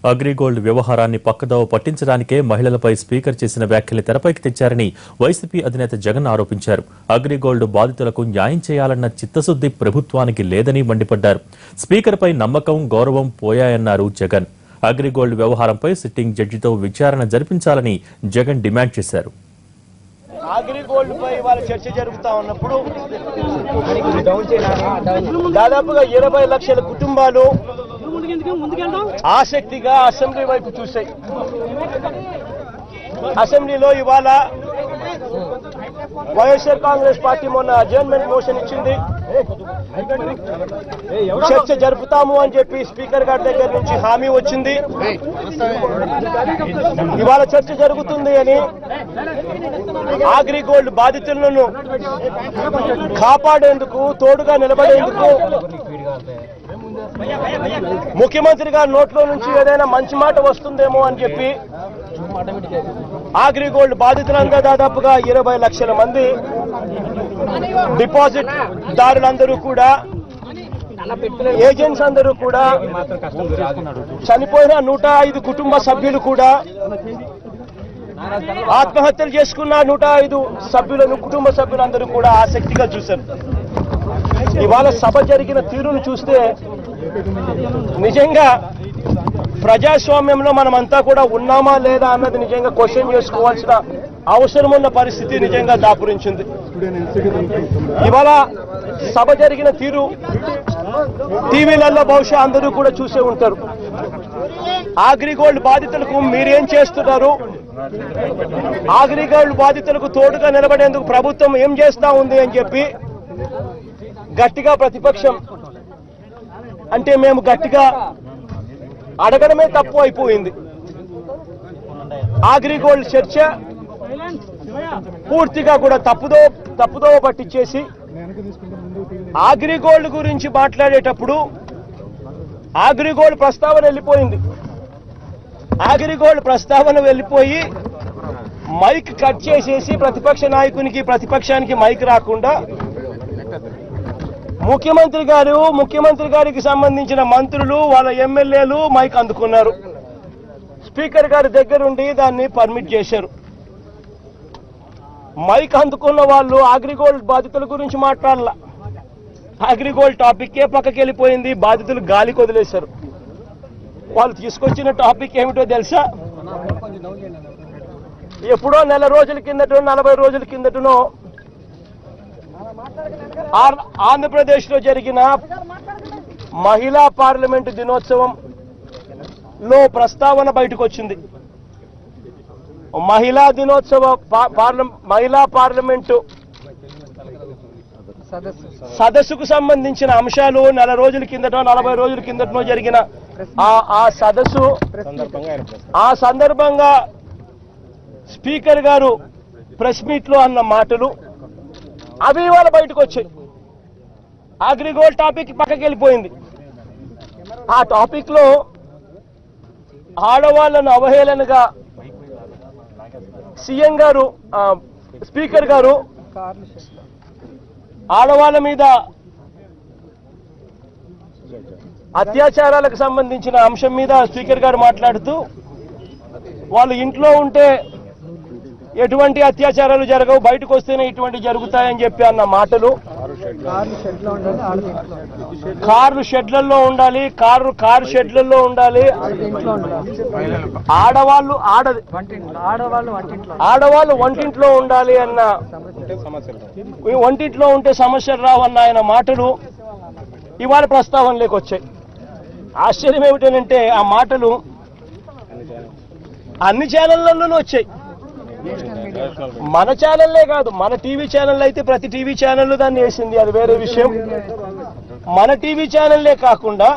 అగ్రిగోల్డ్ వ్యవహారాన్ని పక్కదోవ పట్టించడానికే మహిళలపై స్పీకర్ చేసిన వ్యాఖ్యలు తెరపైకి తెచ్చారని వైసీపీ అధినేత జగన్ ఆరోపించారు. అగ్రిగోల్డ్ బాధితులకు న్యాయం చేయాలన్న చిత్తశుద్ది ప్రభుత్వానికి లేదని మండిపడ్డారు. స్పీకర్పై నమ్మకం, గౌరవం పోయాయన్నారు జగన్. అగ్రిగోల్డ్ వ్యవహారంపై సిట్టింగ్ జడ్జితో విచారణ జరిపించాలని జగన్ డిమాండ్ చేశారు. అగ్రిగోల్డ్ పై వాళ్ళ చర్చ జరుగుతా ఉన్నప్పుడు దాదాపుగా 20 లక్షల కుటుంబాలు ఆసక్తిగా అసెంబ్లీ వైపు చూశాయి. అసెంబ్లీలో ఇవాళ వైఎస్ఆర్ కాంగ్రెస్ పార్టీ మొన్న అడ్జర్న్మెంట్ మోషన్ ఇచ్చింది. చర్చ జరుపుతాము అని చెప్పి స్పీకర్ గారి దగ్గర నుంచి హామీ వచ్చింది. ఇవాళ చర్చ జరుగుతుంది అని అగ్రిగోల్డ్ బాధితులను కాపాడేందుకు, తోడుగా నిలబడేందుకు ముఖ్యమంత్రి గారి నోట్లో నుంచి ఏదైనా మంచి మాట వస్తుందేమో అని చెప్పి అగ్రిగోల్డ్ బాధితులంగా దాదాపుగా 20 లక్షల మంది డిపాజిట్ దారులందరూ కూడా, ఏజెంట్స్ అందరూ కూడా, చనిపోయిన 105 కుటుంబ సభ్యులు కూడా, ఆత్మహత్యలు చేసుకున్న 105 సభ్యులను, కుటుంబ సభ్యులందరూ కూడా ఆసక్తిగా చూశారు. ఇవాళ సభ జరిగిన తీరును చూస్తే నిజంగా ప్రజాస్వామ్యంలో మనమంతా కూడా ఉన్నామా లేదా అన్నది నిజంగా క్వశ్చన్ చేసుకోవాల్సిన అవసరం ఉన్న పరిస్థితి నిజంగా దాపురించింది. ఇవాళ సభ జరిగిన తీరు టీవీలలో బహుశా అందరూ కూడా చూసే ఉంటారు. అగ్రిగోల్డ్ బాధితులకు మీరేం చేస్తున్నారు, అగ్రిగోల్డ్ బాధితులకు తోడుగా నిలబడేందుకు ప్రభుత్వం ఏం చేస్తా ఉంది అని చెప్పి గట్టిగా ప్రతిపక్షం అంటే మేము గట్టిగా అడగడమే తప్పు అయిపోయింది. అగ్రిగోల్డ్ చర్చ పూర్తిగా కూడా తప్పుదోవ పట్టించేసి అగ్రిగోల్డ్ గురించి మాట్లాడేటప్పుడు అగ్రిగోల్డ్ ప్రస్తావన వెళ్ళిపోయింది. అగ్రిగోల్డ్ ప్రస్తావన వెళ్ళిపోయి మైక్ కట్ చేసేసి ప్రతిపక్ష నాయకునికి, ప్రతిపక్షానికి మైక్ రాకుండా ముఖ్యమంత్రి గారికి సంబంధించిన మంత్రులు, వాళ్ళ ఎమ్మెల్యేలు మైక్ అందుకున్నారు. స్పీకర్ గారి దగ్గరుండి దాన్ని పర్మిట్ చేశారు. మైక్ అందుకున్న వాళ్ళు అగ్రిగోల్డ్ బాధితుల గురించి మాట్లాడాల. అగ్రిగోల్డ్ టాపిక్కే పక్కకి వెళ్ళిపోయింది. బాధితులు గాలికి వదిలేశారు. వాళ్ళు తీసుకొచ్చిన టాపిక్ ఏమిటో తెలుసా? ఎప్పుడో నెల రోజుల కిందటో, 40 రోజుల కిందటనో ఆంధ్రప్రదేశ్ లో జరిగిన మహిళా పార్లమెంటు దినోత్సవంలో ప్రస్తావన బయటకు వచ్చింది. మహిళా పార్లమెంటు సదస్సుకు సంబంధించిన అంశాలు నెల రోజుల కిందటో, 40 రోజుల కిందటో జరిగిన ఆ సదస్సు, ఆ సందర్భంగా స్పీకర్ గారు ప్రెస్ మీట్ లో అన్న మాటలు అవి ఇవాళ బయటకు వచ్చాయి. అగ్రిగోల్డ్ టాపిక్ పక్కకి వెళ్ళిపోయింది. ఆ టాపిక్ లో ఆడవాళ్లను అవహేళనగా సీఎం గారు, స్పీకర్ గారు ఆడవాళ్ల మీద అత్యాచారాలకు సంబంధించిన అంశం మీద స్పీకర్ గారు మాట్లాడుతూ వాళ్ళు ఇంట్లో ఉంటే ఎటువంటి అత్యాచారాలు జరగవు, బయటకు వస్తేనే ఇటువంటి జరుగుతాయని చెప్పి అన్న మాటలు, కార్లు షెడ్లలో ఉండాలి, కారు షెడ్లలో ఉండాలి, ఆడవాళ్ళు వంటింట్లో ఉండాలి అన్న, వంటింట్లో ఉంటే సమస్యలు రావన్న ఆయన మాటలు ఇవాళ ప్రస్తావనలోకి వచ్చాయి. ఆశ్చర్యం ఏమిటంటే ఆ మాటలు అన్ని ఛానళ్లలోనూ వచ్చాయి. మన ఛానల్లే కాదు, మన టీవీ ఛానల్ అయితే ప్రతి టీవీ ఛానల్ దాన్ని వేసింది, అది వేరే విషయం. మన టీవీ ఛానల్లే కాకుండా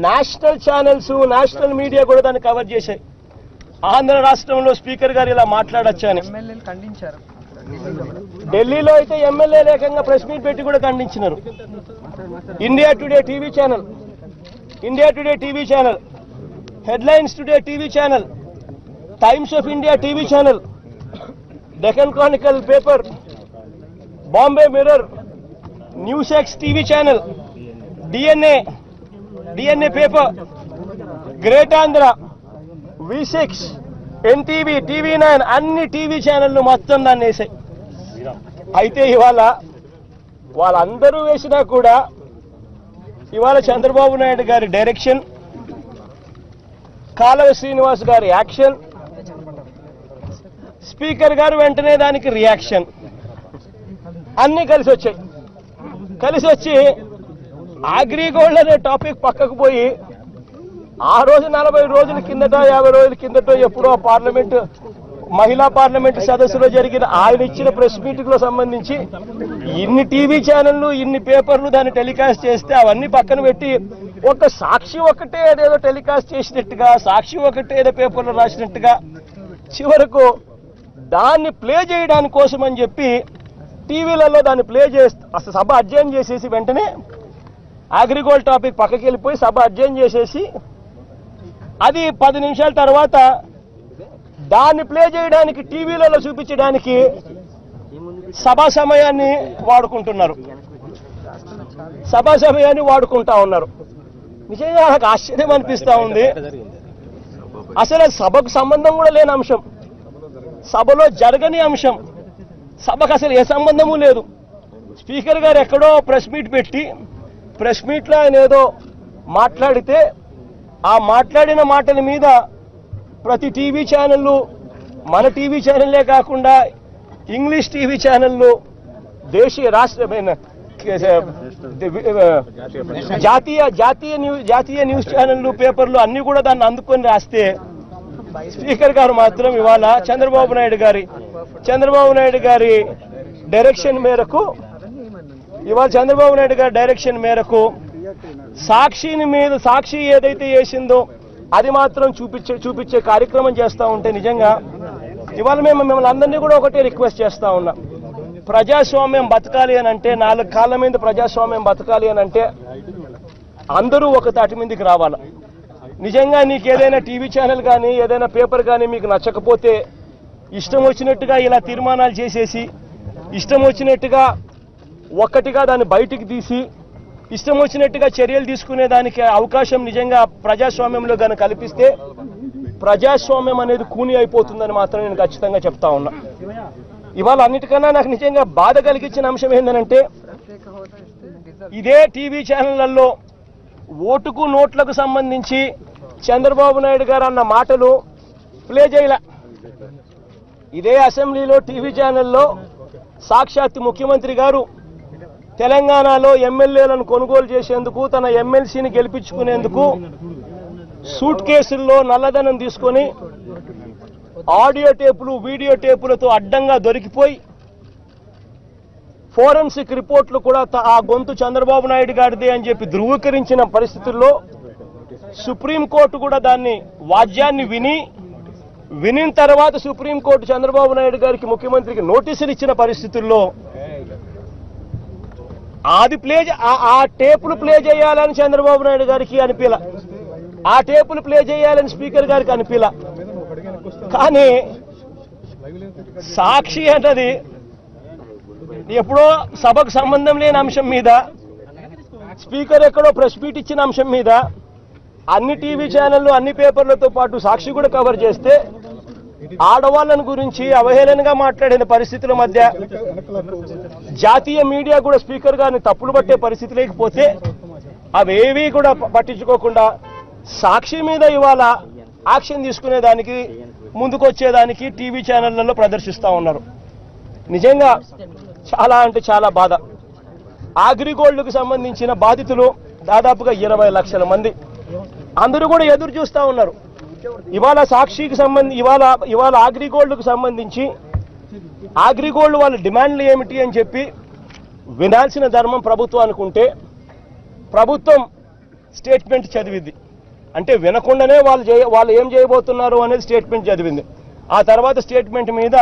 నేషనల్ ఛానల్స్, నేషనల్ మీడియా కూడా దాన్ని కవర్ చేశాయి. ఆంధ్ర రాష్ట్రంలో స్పీకర్ గారు ఇలా మాట్లాడొచ్చని. ఢిల్లీలో అయితే ఎమ్మెల్యే లేకంగా ప్రెస్ మీట్ పెట్టి కూడా ఖండించినారు. India today TV channel, headlines today TV channel, times of India TV channel, Deccan chronicle paper, Bombay mirror, news X TV channel, DNA paper, great Andhra, V6, NTV, TV9 అన్ని టీవీ ఛానళ్లు మొత్తం దాన్ని వేసాయి. అయితే ఇవాళ వాళ్ళందరూ వేసినా కూడా ఇవాళ చంద్రబాబు నాయుడు గారి డైరెక్షన్, కాలవ శ్రీనివాస్ గారి యాక్షన్, స్పీకర్ గారు వెంటనే దానికి రియాక్షన్ అన్నీ కలిసి వచ్చాయి. కలిసి వచ్చి అగ్రిగోల్డ్ అనే టాపిక్ పక్కకు పోయి ఆ రోజు 40 రోజుల కిందట 50 రోజుల కిందట ఎప్పుడో పార్లమెంట్ మహిళా పార్లమెంట్ సదస్సులో జరిగిన ఆయన ఇచ్చిన ప్రెస్ మీటింగ్ లో సంబంధించి ఇన్ని టీవీ ఛానళ్లు ఇన్ని పేపర్లు దాన్ని టెలికాస్ట్ చేస్తే అవన్నీ పక్కన పెట్టి ఒక సాక్షి ఒకటే ఏదేదో టెలికాస్ట్ చేసినట్టుగా, సాక్షి ఒకటే ఏదో పేపర్లో రాసినట్టుగా చివరకు దాన్ని ప్లే చేయడానికి కోసం అని చెప్పి టీవీలలో దాన్ని ప్లే చేస్తూ అసలు సభ అడ్జైన్ చేసేసి వెంటనే అగ్రిగోల్డ్ టాపిక్ పక్కకి వెళ్ళిపోయి సభ అడ్జైన్ చేసేసి అది 10 నిమిషాల తర్వాత దాన్ని ప్లే చేయడానికి టీవీలలో చూపించడానికి సభా సమయాన్ని వాడుకుంటున్నారు, సభా సమయాన్ని వాడుకుంటా ఉన్నారు. నిజంగా నాకు ఆశ్చర్యం అనిపిస్తా ఉంది. అసలు సభకు సంబంధం కూడా లేని అంశం, సభలో జరగని అంశం, సభకు అసలు ఏ సంబంధము లేదు. స్పీకర్ గారు ఎక్కడో ప్రెస్ మీట్ పెట్టి ప్రెస్ మీట్లో ఆయన ఏదో మాట్లాడితే ఆ మాట్లాడిన మాటల మీద ప్రతి టీవీ ఛానళ్ళు, మన టీవీ ఛానల్లే కాకుండా ఇంగ్లీష్ టీవీ ఛానళ్ళు, దేశీయ రాష్ట్రమైన జాతీయ న్యూస్ ఛానళ్ళు, పేపర్లు అన్ని కూడా దాన్ని అందుకొని రాస్తే స్పీకర్ గారు మాత్రం ఇవాళ చంద్రబాబు నాయుడు గారి డైరెక్షన్ మేరకు సాక్షి ఏదైతే వేసిందో అది మాత్రం చూపించే కార్యక్రమం చేస్తూ ఉంటే నిజంగా ఇవాళ మిమ్మల్ని అందరినీ కూడా ఒకటే రిక్వెస్ట్ చేస్తా ఉన్నా. ప్రజాస్వామ్యం బతకాలి అని అంటే, 4 కాళ్ళ మీద ప్రజాస్వామ్యం బతకాలి అని అంటే అందరూ ఒక తాటి మీదకి రావాలి. నిజంగా నీకు ఏదైనా టీవీ ఛానల్ కానీ ఏదైనా పేపర్ కానీ మీకు నచ్చకపోతే ఇష్టం వచ్చినట్టుగా ఇలా తీర్మానాలు చేసేసి ఇష్టం వచ్చినట్టుగా ఒక్కటిగా దాన్ని బయటికి తీసి ఇష్టం వచ్చినట్టుగా చర్యలు తీసుకునే దానికి అవకాశం నిజంగా ప్రజాస్వామ్యంలో కనుక కల్పిస్తే ప్రజాస్వామ్యం అనేది కూని అయిపోతుందని మాత్రం నేను ఖచ్చితంగా చెప్తా ఉన్నా. ఇవాళ అన్నిటికన్నా నాకు నిజంగా బాధ కలిగించిన అంశం ఏంటంటే ఇదే టీవీ ఛానళ్లలో ఓటుకు నోట్లకు సంబంధించి చంద్రబాబు నాయుడు గారు అన్న మాటలు ప్లే చేయలే. ఇదే అసెంబ్లీలో టీవీ ఛానల్లో సాక్షాత్ ముఖ్యమంత్రి గారు తెలంగాణలో ఎమ్మెల్యేలను కొనుగోలు చేసేందుకు, తన ఎమ్మెల్సీని గెలిపించుకునేందుకు సూట్ కేసుల్లో నల్లధనం తీసుకొని ఆడియో టేపులు, వీడియో టేపులతో అడ్డంగా దొరికిపోయి ఫోరెన్సిక్ రిపోర్ట్లు కూడా ఆ గొంతు చంద్రబాబు నాయుడు గారిదే అని చెప్పి ధృవీకరించిన పరిస్థితుల్లో సుప్రీంకోర్టు కూడా దాన్ని వాద్యాన్ని వినిన తర్వాత సుప్రీంకోర్టు చంద్రబాబు నాయుడు గారికి, ముఖ్యమంత్రికి నోటీసులు ఇచ్చిన పరిస్థితుల్లో ఆ టేపులు ప్లే చేయాలని చంద్రబాబు నాయుడు గారికి అనిపిలా, ఆ టేపులు ప్లే చేయాలని స్పీకర్ గారికి అనిపిలా. కానీ సాక్షి అన్నది ఎప్పుడో సభకు సంబంధం లేని అంశం మీద, స్పీకర్ ఎక్కడో ప్రెస్ మీట్ ఇచ్చిన అంశం మీద అన్ని టీవీ ఛానళ్లు, అన్ని పేపర్లతో పాటు సాక్షి కూడా కవర్ చేస్తే ఆడవాళ్ళను గురించి అవహేళనగా మాట్లాడిన పరిస్థితుల మధ్య జాతీయ మీడియా కూడా స్పీకర్ గారిని తప్పులు పట్టే పరిస్థితి లేకపోతే అవేవీ కూడా పట్టించుకోకుండా సాక్షి మీద ఇవాళ యాక్షన్ తీసుకునేదానికి, ముందుకొచ్చేదానికి టీవీ ఛానళ్లలో ప్రదర్శిస్తూ ఉన్నారు. నిజంగా చాలా అంటే చాలా బాధ. అగ్రిగోల్డ్కు సంబంధించిన బాధితులు దాదాపుగా 20 లక్షల మంది, అందరూ కూడా ఎదురు చూస్తూ ఉన్నారు. ఇవాళ సాక్షికి ఇవాళ అగ్రిగోల్డ్కు సంబంధించి అగ్రిగోల్డ్ వాళ్ళ డిమాండ్లు ఏమిటి అని చెప్పి వినాల్సిన ధర్మం ప్రభుత్వానికి ఉంటే ప్రభుత్వం స్టేట్మెంట్ చదివింది. అంటే వినకుండానే వాళ్ళు ఏం చేయబోతున్నారు అనేది స్టేట్మెంట్ చదివింది. ఆ తర్వాత స్టేట్మెంట్ మీద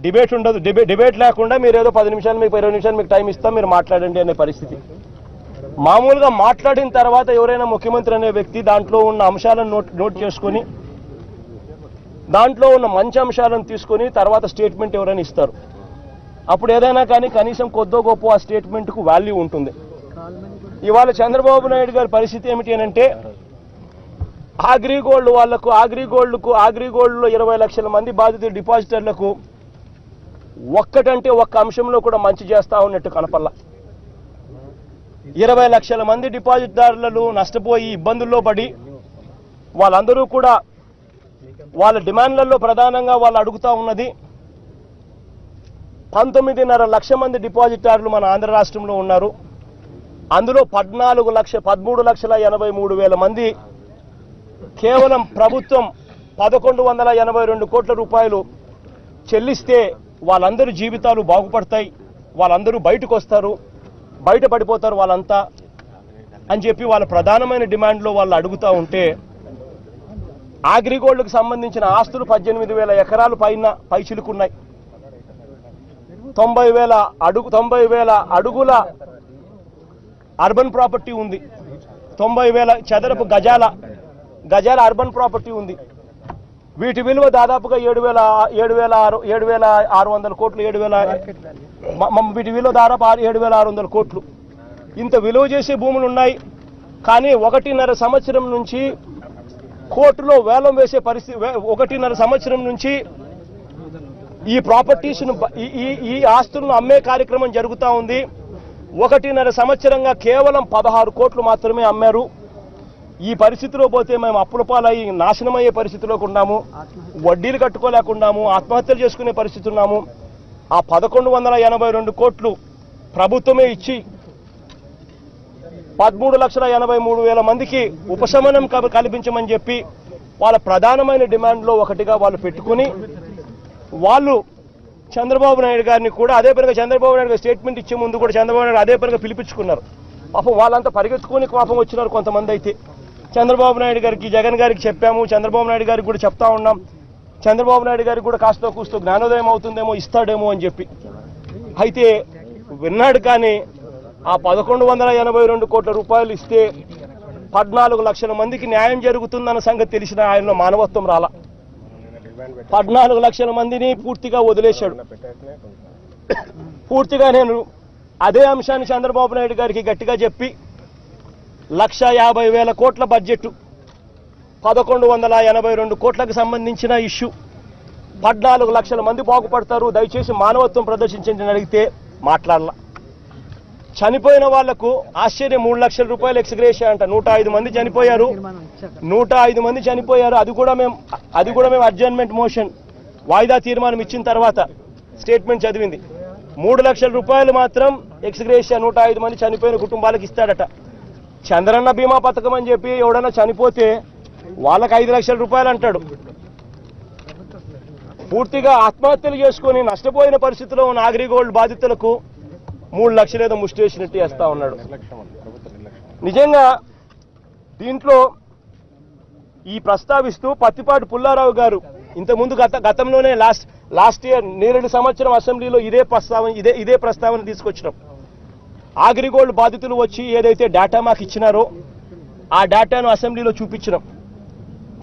డిబేట్ ఉండదు. డిబేట్ లేకుండా మీరు ఏదో 10 నిమిషాలు, మీకు 20 నిమిషాలు మీకు టైం ఇస్తాం, మీరు మాట్లాడండి అనే పరిస్థితి. మామూలుగా మాట్లాడిన తర్వాత ఎవరైనా ముఖ్యమంత్రి అనే వ్యక్తి దాంట్లో ఉన్న అంశాలను నోట్ చేసుకొని, దాంట్లో ఉన్న మంచి అంశాలను తీసుకొని తర్వాత స్టేట్మెంట్ ఎవరైనా ఇస్తారు. అప్పుడు ఏదైనా కానీ కనీసం కొద్దో గొప్ప ఆ స్టేట్మెంట్కు వాల్యూ ఉంటుంది. ఇవాళ చంద్రబాబు నాయుడు గారి పరిస్థితి ఏమిటి అంటే అగ్రిగోల్డ్ వాళ్లకు అగ్రిగోల్డ్కు అగ్రిగోల్డ్లో 20 లక్షల మంది బాధితులు డిపాజిటర్లకు ఒక్కటంటే ఒక్క అంశంలో కూడా మంచి చేస్తా ఉన్నట్టు కనపల్ల. 20 లక్షల మంది డిపాజిట్దారులు నష్టపోయి ఇబ్బందుల్లో పడి వాళ్ళందరూ కూడా వాళ్ళ డిమాండ్లలో ప్రధానంగా వాళ్ళు అడుగుతా ఉన్నది 19.5 లక్ష మంది డిపాజిట్దారులు మన ఆంధ్ర రాష్ట్రంలో ఉన్నారు. అందులో 13,83,83,000 మంది కేవలం ప్రభుత్వం 1,182 కోట్ల రూపాయలు చెల్లిస్తే వాళ్ళందరి జీవితాలు బాగుపడతాయి, వాళ్ళందరూ బయటకు వస్తారు, బయటపడిపోతారు వాళ్ళంతా అని చెప్పి వాళ్ళ ప్రధానమైన డిమాండ్లో వాళ్ళు అడుగుతూ ఉంటే అగ్రిగోల్డ్కి సంబంధించిన ఆస్తులు 18,000 ఎకరాలు పైచిలుకున్నాయి. 90,000 అడుగుల అర్బన్ ప్రాపర్టీ ఉంది. 90,000 చదరపు గజాల అర్బన్ ప్రాపర్టీ ఉంది. వీటి విలువ దాదాపుగా 7,600 కోట్లు, వీటి విలువ దాదాపు 7,600 కోట్లు. ఇంత విలువ చేసే భూములు ఉన్నాయి. కానీ 1.5 సంవత్సరం నుంచి కోర్టులో వేలం వేసే పరిస్థితి, 1.5 సంవత్సరం నుంచి ఈ ప్రాపర్టీస్ను ఈ ఆస్తులను అమ్మే కార్యక్రమం జరుగుతూ ఉంది. 1.5 సంవత్సరంగా కేవలం 16 కోట్లు మాత్రమే అమ్మారు. ఈ పరిస్థితిలో పోతే మేము అప్పుల పాలయ్యి నాశనమయ్యే పరిస్థితిలోకి ఉన్నాము, వడ్డీలు కట్టుకోలేకున్నాము, ఆత్మహత్యలు చేసుకునే పరిస్థితి ఉన్నాము. ఆ 1,182 కోట్లు ప్రభుత్వమే ఇచ్చి 13,83,000 మందికి ఉపశమనం కల్పించమని చెప్పి వాళ్ళ ప్రధానమైన డిమాండ్లో ఒకటిగా వాళ్ళు పెట్టుకుని వాళ్ళు చంద్రబాబు నాయుడు గారిని కూడా అదే పనిగా చంద్రబాబు నాయుడు గారు స్టేట్మెంట్ ఇచ్చే ముందు కూడా చంద్రబాబు నాయుడు అదే పనిగా పిలిపించుకున్నారు. పాపం వాళ్ళంతా పరిగెత్తుకుని పాపం వచ్చినారు. కొంతమంది అయితే చంద్రబాబు నాయుడు గారికి, జగన్ గారికి చెప్పాము, చంద్రబాబు నాయుడు గారికి కూడా చెప్తా ఉన్నాం, చంద్రబాబు నాయుడు గారికి కూడా కాస్త కూస్తో జ్ఞానోదయం అవుతుందేమో, ఇస్తాడేమో అని చెప్పి. అయితే విన్నాడు. కానీ ఆ 1,182 కోట్ల రూపాయలు ఇస్తే 14 లక్షల మందికి న్యాయం జరుగుతుందన్న సంగతి తెలిసిన ఆయనలో మానవత్వం రాలా. 14 లక్షల మందిని పూర్తిగా వదిలేశాడు. పూర్తిగా నేను అదే అంశాన్ని చంద్రబాబు నాయుడు గారికి గట్టిగా చెప్పి 1,50,000 కోట్ల బడ్జెట్, 1,182 కోట్లకు సంబంధించిన ఇష్యూ, 14 లక్షల మంది బాగుపడతారు, దయచేసి మానవత్వం ప్రదర్శించండి అని అడిగితే మాట్లాడాల. చనిపోయిన వాళ్లకు ఆశ్చర్యం 3 లక్షల రూపాయలు ఎక్స్గ్రేషియా అంట. 105 మంది చనిపోయారు. 105 మంది చనిపోయారు. అది కూడా మేము అడ్జర్న్మెంట్ మోషన్ వాయిదా తీర్మానం ఇచ్చిన తర్వాత స్టేట్మెంట్ చదివింది. 3 లక్షల రూపాయలు మాత్రం ఎక్స్గ్రేషియా 105 మంది చనిపోయిన కుటుంబాలకు ఇస్తాడట. చంద్రన్న బీమా పథకం అని చెప్పి ఎవడన్నా చనిపోతే వాళ్ళకి 5 లక్షల రూపాయలు అంటాడు. పూర్తిగా ఆత్మహత్యలు చేసుకుని నష్టపోయిన పరిస్థితిలో ఉన్న అగ్రిగోల్డ్ బాధితులకు 3 లక్షలు ఏదో ముష్టేసినట్టు వేస్తా ఉన్నాడు. నిజంగా దీంట్లో ఈ ప్రస్తావిస్తూ పత్తిపాటి పుల్లారావు గారు ఇంతకుముందు గతంలోనే లాస్ట్ ఇయర్ 2 సంవత్సరం అసెంబ్లీలో ఇదే ప్రస్తావన తీసుకొచ్చినాం. అగ్రిగోల్డ్ బాధితులు వచ్చి ఏదైతే డేటా మాకు ఇచ్చినారో ఆ డేటాను అసెంబ్లీలో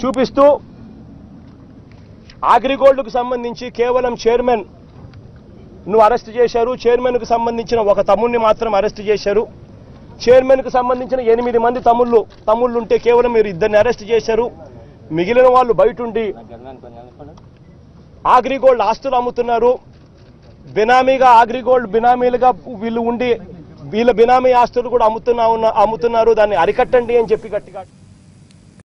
చూపిస్తూ అగ్రిగోల్డ్కు సంబంధించి కేవలం చైర్మన్ అరెస్ట్ చేశారు. చైర్మన్ కు సంబంధించిన ఒక తమ్ముడిని మాత్రం అరెస్ట్ చేశారు. చైర్మన్ కు సంబంధించిన 8 మంది తమ్ముళ్ళుంటే కేవలం మీరు 2 అరెస్ట్ చేశారు. మిగిలిన వాళ్ళు బయట ఉండి అగ్రిగోల్డ్ ఆస్తులు అమ్ముతున్నారు. బినామీగా అగ్రిగోల్డ్ బినామీలుగా వీళ్ళు ఉండి వీళ్ళ బినామీ ఆస్తులు కూడా అమ్ముతున్నారు. దాన్ని అరికట్టండి అని చెప్పి గట్టిగా